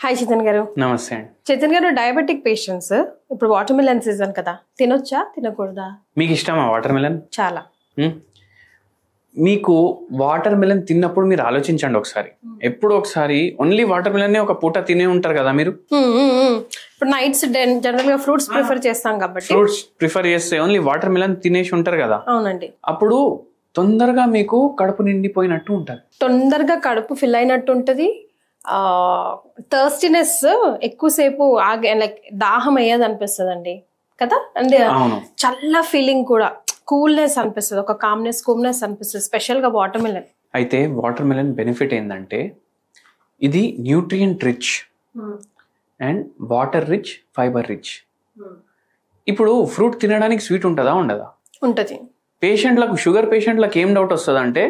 Hi Chaitan గారు. నమస్తే అండి. చైతన్ గారు, డయాబెటిక్ పేషెంట్స్ ఇప్పుడు వాటర్ మిలన్ సీజన్ కదా, తినొచ్చా తినకూడదా? మీకు ఇష్టమా వాటర్ మిలన్? చాలా. మీకు వాటర్ మిలన్ తిన్నప్పుడు మీరు ఆలోచించండి ఒకసారి. ఎప్పుడు ఒకసారి ఓన్లీ వాటర్ మిలన్ ఒక పూట తినే ఉంటారు కదా మీరు. ఇప్పుడు నైట్స్ జనరల్ గా ఫ్రూట్స్ ప్రిఫర్ చేస్తాం కాబట్టి ఫ్రూట్స్ ప్రిఫర్ చేస్తే ఓన్లీ వాటర్ మిలన్ తినేసి ఉంటారు కదా. అవునండి. అప్పుడు తొందరగా మీకు కడుపు నిండిపోయినట్టు ఉంటది, తొందరగా కడుపు ఫిల్ అయినట్టు ఉంటది. థర్స్టీనెస్ ఎక్కువసేపు లైక్ దాహం అయ్యేది అనిపిస్తుంది అండి కదా. అంటే చల్ల ఫీలింగ్ కూడా, కూల్నెస్ అనిపిస్తుంది, ఒక కూల్నెస్ అనిపిస్తుంది, స్పెషల్ గా వాటర్ మిలన్. అయితే వాటర్ మిలన్ బెనిఫిట్ ఏంటంటే ఇది nutrient rich and water rich, fibre rich. ఇప్పుడు ఫ్రూట్ తినడానికి స్వీట్ ఉంటుందా ఉండదా? ఉంటది. పేషెంట్లకు, షుగర్ పేషెంట్లకు ఏం డౌట్ వస్తుంది అంటే,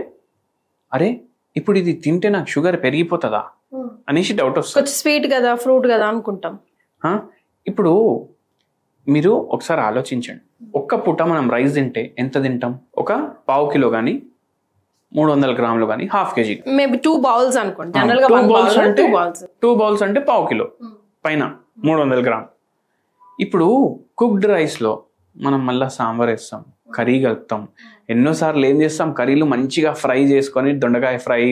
అరే ఇప్పుడు ఇది తింటే నాకు షుగర్ పెరిగిపోతుందా అనేసి డౌట్ వస్తుంది. కొంచెం స్వీట్ కదా, ఫ్రూట్ కదా అనుకుంటాం. ఇప్పుడు మీరు ఒకసారి ఆలోచించండి, ఒక్క పూట మనం రైస్ తింటే ఎంత తింటాం? ఒక పావు కిలో కానీ 300 గ్రాములు కానీ హాఫ్ కేజీ, మేబీ 2 బౌల్స్ అనుకోండి. జనరల్ గా 2 బౌల్స్ అంటే పావు కిలో పైన 300 గ్రామ్. ఇప్పుడు కుక్డ్ రైస్ లో మనం మళ్ళీ సాంబార్ వేస్తాం, కర్రీ కలుపుతాం. ఎన్నోసార్లు ఏం చేస్తాం, కర్రీలు మంచిగా ఫ్రై చేసుకొని, దొండకాయ ఫ్రై,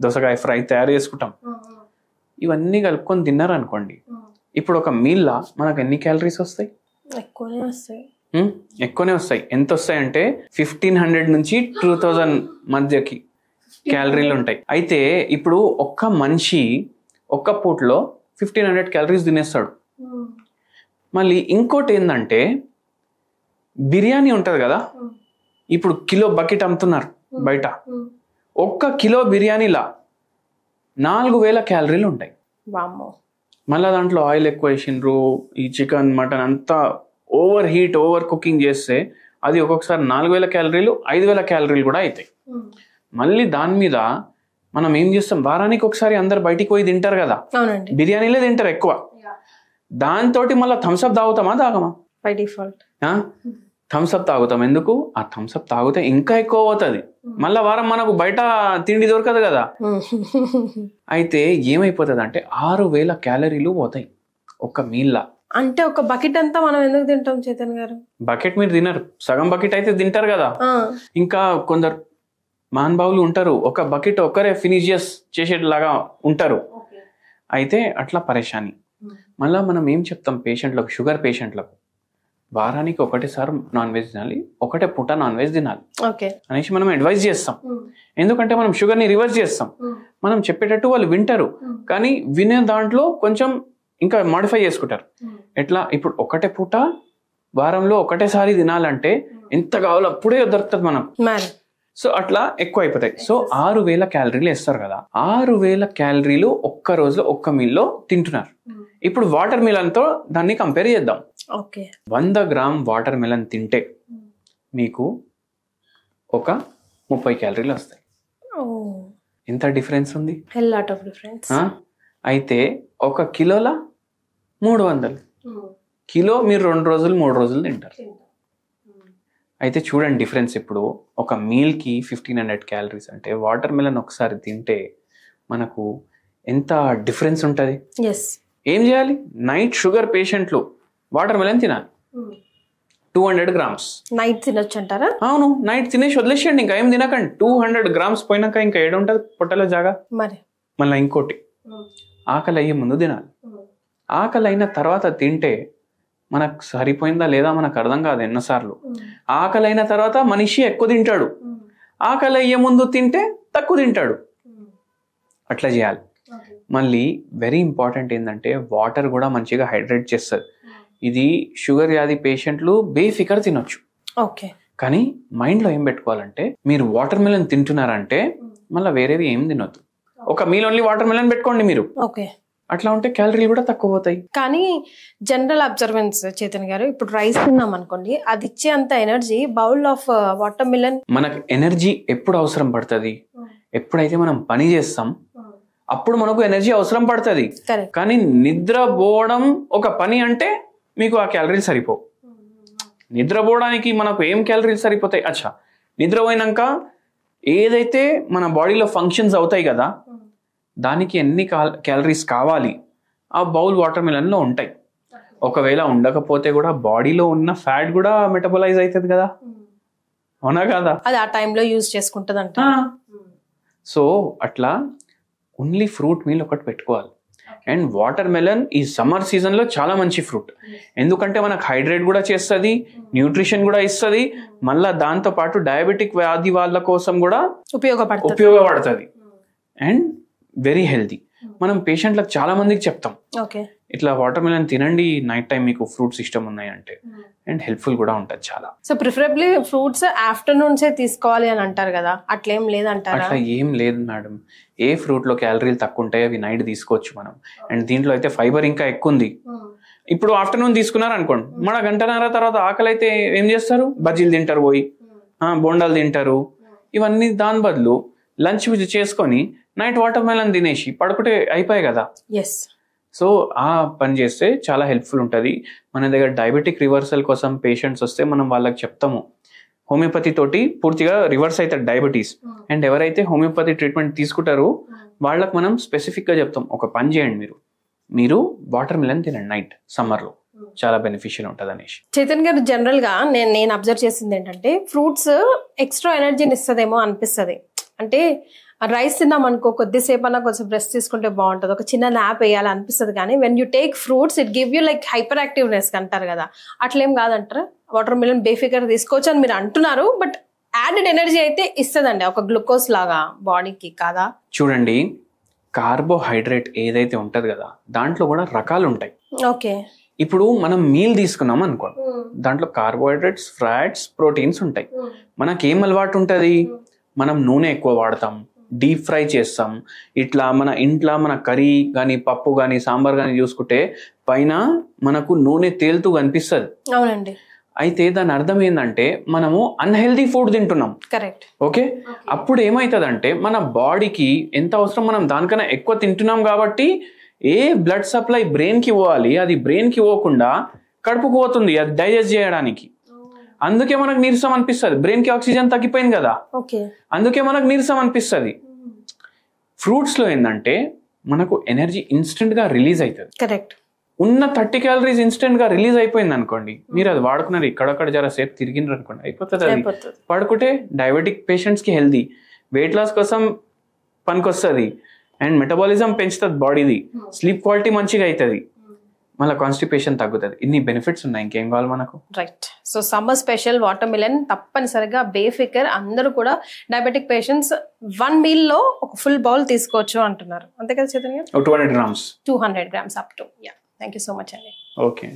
దోసకాయ ఫ్రై తయారు చేసుకుంటాం. ఇవన్నీ కలుపుకొని తిన్నారు అనుకోండి, ఇప్పుడు ఒక మీల్లా మనకు ఎన్ని క్యాలరీస్ వస్తాయి? ఎక్కువనే వస్తాయి. ఎంత వస్తాయి అంటే 1500 నుంచి 2000 మధ్యకి క్యాలరీలు ఉంటాయి. అయితే ఇప్పుడు ఒక్క మనిషి ఒక్క పూటలో 1500 క్యాలరీస్ తినేస్తాడు. మళ్ళీ ఇంకోటి ఏంటంటే, బిర్యానీ ఉంటుంది కదా, ఇప్పుడు కిలో బకెట్ అమ్ముతున్నారు బయట. ఒక్క కిలో బిర్యానీలా 4000 క్యాలరీలు ఉంటాయి. మళ్ళీ దాంట్లో ఆయిల్ ఎక్కువ వేసిండ్రు, ఈ చికెన్ మటన్ అంతా ఓవర్ హీట్, ఓవర్ కుకింగ్ చేస్తే అది ఒక్కొక్కసారి 4000 క్యాలరీలు, 5000 క్యాలరీలు కూడా అవుతాయి. మళ్ళీ దాని మీద మనం ఏం చేస్తాం, వారానికి ఒకసారి అందరు బయటికి పోయి తింటారు కదా, బిర్యానీలే తింటారు ఎక్కువ. దాంతో మళ్ళీ థమ్స్అప్ తాగుతామా తాగమా? బై డిఫాల్ట్ థమ్స్అప్ తాగుతాం. ఎందుకు? ఆ థమ్స్అప్ తాగితే ఇంకా ఎక్కువ అవుతుంది. మళ్ళా వారం మనకు బయట తిండి దొరకదు కదా. అయితే ఏమైపోతుంది అంటే 6000 క్యాలరీలు పోతాయి ఒక్క మీల్లా. అంటే ఒక బకెట్ అంతా మనం ఎందుకు తింటాం చైతన్ గారు? బకెట్ మీరు తినరు, సగం బకెట్ అయితే తింటారు కదా. ఇంకా కొందరు మహానుభావులు ఉంటారు, ఒక బకెట్ ఒక్కరే ఫినిష్ చేసేలాగా ఉంటారు. అయితే అట్లా పరేషాని. మళ్ళీ మనం ఏం చెప్తాం పేషెంట్లకు, షుగర్ పేషెంట్లకు, వారానికి ఒకటేసారి నాన్ వెజ్ తినాలి, ఒకటే పూట నాన్ వెజ్ తినాలి అనేసి మనం అడ్వైజ్ చేస్తాం. ఎందుకంటే మనం షుగర్ని రివర్స్ చేస్తాం. మనం చెప్పేటట్టు వాళ్ళు వింటారు, కానీ వినే దాంట్లో కొంచెం ఇంకా మాడిఫై చేసుకుంటారు. ఎట్లా? ఇప్పుడు ఒకటే పూట వారంలో ఒకటేసారి తినాలంటే ఎంత కావాలో అప్పుడే దొరుకుతుంది మనకు. సో అట్లా ఎక్కువ అయిపోతాయి. సో 6000 క్యాలరీలు వేస్తారు కదా, 6000 క్యాలరీలు ఒక్క రోజులో ఒక్క మీల్లో తింటున్నారు. ఇప్పుడు వాటర్ మిలన్తో దాన్ని కంపేర్ చేద్దాం. 100 గ్రామ్ వాటర్ మిలన్ తింటే మీకు ఒక 30 క్యాలరీలు వస్తాయి. ఎంత డిఫరెన్స్ ఉంది? అయితే ఒక కిలోలా 300 కిలో మీరు 2 రోజులు 3 రోజులు తింటారు. అయితే చూడండి డిఫరెన్స్. ఇప్పుడు ఒక మీల్కి 1500 క్యాలరీస్ అంటే వాటర్ మిలన్ ఒకసారి తింటే మనకు ఎంత డిఫరెన్స్ ఉంటుంది. ఏం చేయాలి? నైట్ షుగర్ పేషెంట్లు వాటర్ మిలన్ తినాలి, 200 గ్రామ్స్ నైట్ తినొచ్చు అంటారా? అవును, నైట్ తినేసి వదిలేసేయండి, ఇంకా ఏం తినకండి. 200 గ్రామ్స్ పోయినాక ఇంకా ఏడు ఉంటుంది పొట్టలో జాగా. మళ్ళీ ఇంకోటి, ఆకలి అయ్యే ముందు తినాలి. ఆకలి అయిన తర్వాత తింటే మనకు సరిపోయిందా లేదా మనకు అర్థం కాదు ఎన్నోసార్లు. ఆకలి అయిన తర్వాత మనిషి ఎక్కువ తింటాడు, ఆకలి అయ్యే ముందు తింటే తక్కువ తింటాడు. అట్లా చేయాలి. మళ్ళీ వెరీ ఇంపార్టెంట్ ఏంటంటే, వాటర్ కూడా మంచిగా హైడ్రేట్ చేస్తుంది. ఇది షుగర్ వ్యాధి పేషెంట్లు బేఫికర్ తినొచ్చు. కానీ మైండ్లో ఏం పెట్టుకోవాలంటే, మీరు వాటర్ మిలన్ తింటున్నారంటే మళ్ళీ వేరేవి ఏం తినొద్దు. ఒక మీల్ ఓన్లీ వాటర్ మిలన్ పెట్టుకోండి మీరు. అట్లా ఉంటే క్యాలరీలు కూడా తక్కువ పోతాయి. కానీ జనరల్ అబ్జర్వెన్స్ చైతన్ గారు, ఇప్పుడు రైస్ తిన్నాం అనుకోండి, అది ఇచ్చే అంత energy bowl of water melon. మనకు ఎనర్జీ ఎప్పుడు అవసరం పడుతుంది? ఎప్పుడైతే మనం పని చేస్తాం అప్పుడు మనకు ఎనర్జీ అవసరం పడుతుంది. కానీ నిద్రపోవడం ఒక పని అంటే మీకు ఆ క్యాలరీలు సరిపోవు. నిద్రపోవడానికి మనకు ఏం క్యాలరీలు సరిపోతాయి? అచ్చా, నిద్రపోయినాక ఏదైతే మన బాడీలో ఫంక్షన్స్ అవుతాయి కదా, దానికి ఎన్ని క్యాలరీస్ కావాలి ఆ బౌల్ వాటర్ మిలన్ లో ఉంటాయి. ఒకవేళ ఉండకపోతే కూడా బాడీలో ఉన్న ఫ్యాట్ కూడా మెటబలైజ్ అవుతుంది కదా, అవునా కదా, అది ఆ టైంలో యూజ్ చేసుకుంటదంట. సో అట్లా ఓన్లీ ఫ్రూట్ మీల్ ఒకటి పెట్టుకోవాలి. అండ్ వాటర్ మెలన్ ఈ సమ్మర్ సీజన్ లో చాలా మంచి ఫ్రూట్, ఎందుకంటే మనకు హైడ్రేట్ కూడా చేస్తుంది, న్యూట్రిషన్ కూడా ఇస్తుంది, మళ్ళా దాంతో పాటు డయాబెటిక్ వ్యాధి వాళ్ళ కోసం కూడా ఉపయోగపడుతుంది అండ్ వెరీ హెల్తీ. మనం పేషెంట్లకు చాలా మందికి చెప్తాం ఇట్లా వాటర్ మెలన్ తినండి నైట్ టైం మీకు ఫ్రూట్స్ ఇష్టం ఉన్నాయి అంటే, అండ్ హెల్ప్ఫుల్ కూడా ఉంటుంది చాలా. సో ప్రిఫరబ్లీ ఫ్రూట్స్ ఆఫ్టర్నూన్సే తీసుకోవాలి అని అంటారు కదా, అట్లేం లేదంటారా? అట్లా ఏం లేదు మేడం, ఏ ఫ్రూట్ లో క్యాలరీలు తక్కువ ఉంటాయి అవి నైట్ తీసుకోవచ్చు మనం. అండ్ దీంట్లో అయితే ఫైబర్ ఇంకా ఎక్కువ ఉంది. ఇప్పుడు ఆఫ్టర్నూన్ తీసుకున్నారు అనుకోండి, మన గంటన్నర తర్వాత ఆకలి అయితే ఏం చేస్తారు, బజ్జీలు తింటారు, పోయి బోండాలు తింటారు. ఇవన్నీ దాని బదులు లంచ్ చేసుకొని నైట్ వాటర్ మెలన్ తినేసి పడుకుంటే అయిపోయాయి కదా. సో ఆ పని చేస్తే చాలా హెల్ప్ఫుల్ ఉంటుంది. మన దగ్గర డయాబెటిక్ రివర్సల్ కోసం పేషెంట్స్ వస్తే మనం వాళ్ళకి చెప్తాము, హోమియోపతి తోటి పూర్తిగా రివర్స్ అవుతారు డయాబెటీస్. అండ్ ఎవరైతే హోమియోపతి ట్రీట్మెంట్ తీసుకుంటారో వాళ్ళకి మనం స్పెసిఫిక్గా చెప్తాం, ఒక పని చేయండి, మీరు వాటర్ మిలన్ తినండి నైట్ సమ్మర్లో, చాలా బెనిఫిషియల్ ఉంటుంది అనేసి. చైతన్య గారు, జనరల్ గా నేను అబ్జర్వ్ చేసింది ఏంటంటే ఫ్రూట్స్ ఎక్స్ట్రా ఎనర్జీని ఇస్తుందేమో అనిపిస్తుంది. అంటే రైస్ తిన్నాం అనుకో, కొద్దిసేపు అన్నా కొంచెం రెస్ట్ తీసుకుంటే బాగుంటుంది, ఒక చిన్న న్యాప్ వేయాలి అనిపిస్తుంది. కానీ when you take fruits it give you like hyper activeness అంటారు కదా, అట్లేం కాదంటారా? వాటర్ మిలన్ బేఫికర్ తీసుకోవచ్చు అని మీరు అంటున్నారు, బట్ యాడెడ్ ఎనర్జీ అయితే ఇస్తుందండి, ఒక గ్లూకోజ్ లాగా బాడీకి కాదా? చూడండి, కార్బోహైడ్రేట్ ఏదైతే ఉంటది కదా దాంట్లో కూడా రకాలు ఉంటాయి. ఇప్పుడు మనం మీల్ తీసుకున్నాం అనుకోండి, దాంట్లో కార్బోహైడ్రేట్స్, ఫ్యాట్స్, ప్రోటీన్స్ ఉంటాయి. మనకేం అలవాటు ఉంటుంది, మనం నూనె ఎక్కువ వాడతాం, డీప్ ఫ్రై చేస్తాం. ఇట్లా మన ఇంట్లో మన కర్రీ కానీ పప్పు కానీ సాంబార్ కానీ చూసుకుంటే పైన మనకు నూనె తేలుతూ కనిపిస్తుంది. అవునండి. అయితే దాని అర్థం ఏంటంటే మనము అన్హెల్దీ ఫుడ్ తింటున్నాం. కరెక్ట్. ఓకే, అప్పుడు ఏమవుతుందంటే మన బాడీకి ఎంత అవసరం మనం దానికన్నా ఎక్కువ తింటున్నాం కాబట్టి ఏ బ్లడ్ సప్లై బ్రెయిన్కి పోవాలి అది బ్రెయిన్కి పోకుండా కడుపుకు పోతుంది, అది డైజెస్ట్ చేయడానికి. అందుకే మనకు నీరసం అనిపిస్తుంది, బ్రెయిన్ కి ఆక్సిజన్ తగ్గిపోయింది కదా, అందుకే మనకు నీరసం అనిపిస్తుంది. ఫ్రూట్స్ లో ఏంటంటే మనకు ఎనర్జీ ఇన్స్టెంట్ గా రిలీజ్ అవుతుంది. కరెక్ట్. ఉన్న 30 క్యాలరీస్ ఇన్స్టెంట్ గా రిలీజ్ అయిపోయింది అనుకోండి, మీరు అది వాడుకున్నారు, ఇక్కడొక్కడ జర సేపు తిరిగినారు అనుకోండి, అయిపోతుంది. అది పడుకుంటే డయాబెటిక్ పేషెంట్స్ కి హెల్దీ, వెయిట్ లాస్ కోసం పనికొస్తుంది, అండ్ మెటబాలిజం పెంచుతుంది బాడీది, స్లీప్ క్వాలిటీ మంచిగా అవుతుంది, మళ్ళీ కాన్స్టిపేషన్ తగ్గుతుంది. ఇన్ని బెనిఫిట్స్ ఉన్నాయి, ఇంకేం కావాలి మనకు. Right. So summer special water melon తప్పనిసరిగా బేఫికర్ అందరూ కూడా డయాబెటిక్ పేషెంట్స్ 1 మీల్ లో ఒక ఫుల్ బౌల్ తీసుకోవచ్చు అంటున్నారు, అంతే కదా Chaitanya? 200 grams. 200 grams up to. Thank you so much అండి. ఓకే.